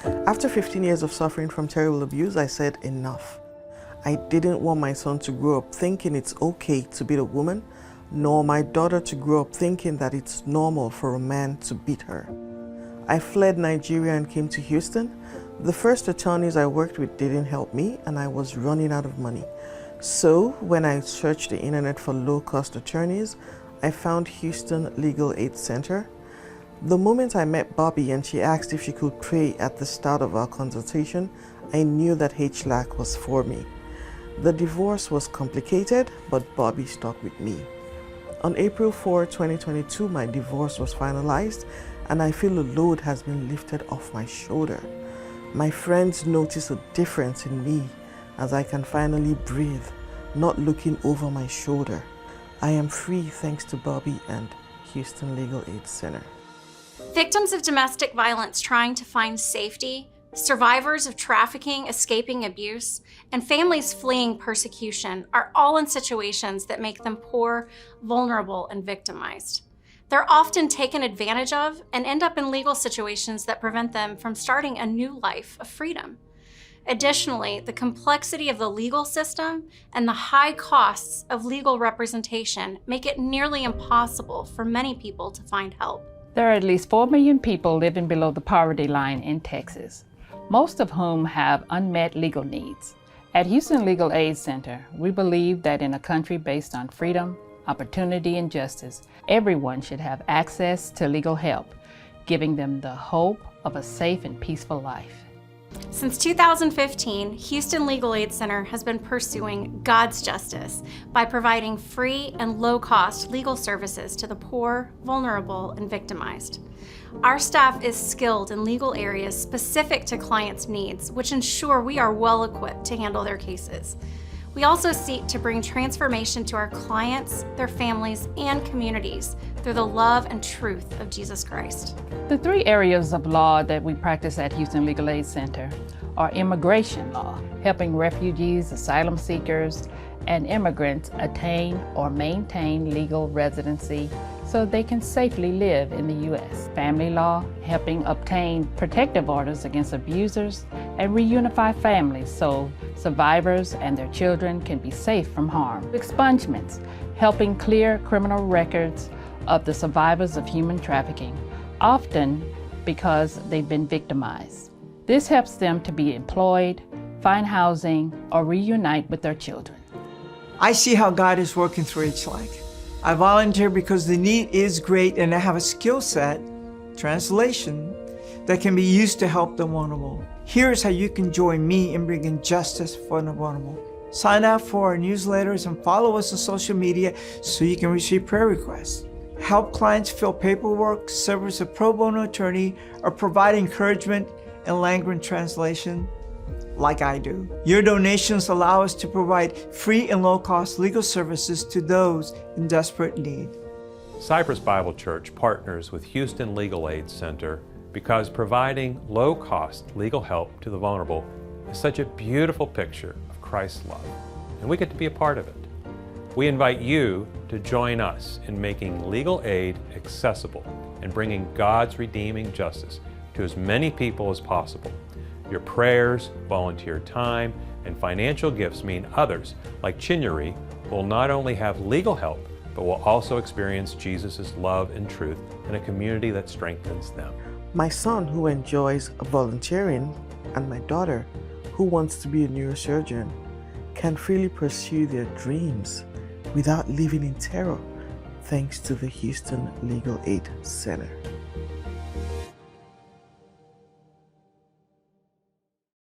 After 15 years of suffering from terrible abuse, I said enough. I didn't want my son to grow up thinking it's okay to beat a woman, nor my daughter to grow up thinking that it's normal for a man to beat her. I fled Nigeria and came to Houston. The first attorneys I worked with didn't help me, and I was running out of money. So when I searched the internet for low-cost attorneys, I found Houston Legal Aid Center. The moment I met Bobby and she asked if she could pray at the start of our consultation, I knew that Hlac was for me. The divorce was complicated, but Bobby stuck with me. On April 4, 2022, my divorce was finalized, and I feel a load has been lifted off my shoulder. My friends notice a difference in me as I can finally breathe, not looking over my shoulder. I am free thanks to Bobby and Houston Legal Aid Center. Victims of domestic violence trying to find safety, survivors of trafficking escaping abuse, and families fleeing persecution are all in situations that make them poor, vulnerable, and victimized. They're often taken advantage of and end up in legal situations that prevent them from starting a new life of freedom. Additionally, the complexity of the legal system and the high costs of legal representation make it nearly impossible for many people to find help. There are at least 4 million people living below the poverty line in Texas, most of whom have unmet legal needs. At Houston Legal Aid Center, we believe that in a country based on freedom, opportunity, and justice, everyone should have access to legal help, giving them the hope of a safe and peaceful life. Since 2015, Houston Legal Aid Center has been pursuing God's justice by providing free and low-cost legal services to the poor, vulnerable, and victimized. Our staff is skilled in legal areas specific to clients' needs, which ensure we are well equipped to handle their cases. We also seek to bring transformation to our clients, their families, and communities through the love and truth of Jesus Christ. The 3 areas of law that we practice at Houston Legal Aid Center are immigration law, helping refugees, asylum seekers, and immigrants attain or maintain legal residency so they can safely live in the U.S. Family law, helping obtain protective orders against abusers and reunify families so survivors and their children can be safe from harm. Expungements, helping clear criminal records of the survivors of human trafficking, often because they've been victimized. This helps them to be employed, find housing, or reunite with their children. I see how God is working through Hlac. I volunteer because the need is great and I have a skill set, translation, that can be used to help the vulnerable. Here's how you can join me in bringing justice for the vulnerable. Sign up for our newsletters and follow us on social media so you can receive prayer requests. Help clients fill paperwork, serve as a pro bono attorney, or provide encouragement and language translation like I do. Your donations allow us to provide free and low-cost legal services to those in desperate need. Cypress Bible Church partners with Houston Legal Aid Center because providing low-cost legal help to the vulnerable is such a beautiful picture of Christ's love, and we get to be a part of it. We invite you to join us in making legal aid accessible and bringing God's redeeming justice to as many people as possible. Your prayers, volunteer time, and financial gifts mean others, like Chinyere, will not only have legal help, but will also experience Jesus' love and truth in a community that strengthens them. My son, who enjoys volunteering, and my daughter, who wants to be a neurosurgeon, can freely pursue their dreams without living in terror, thanks to the Houston Legal Aid Center.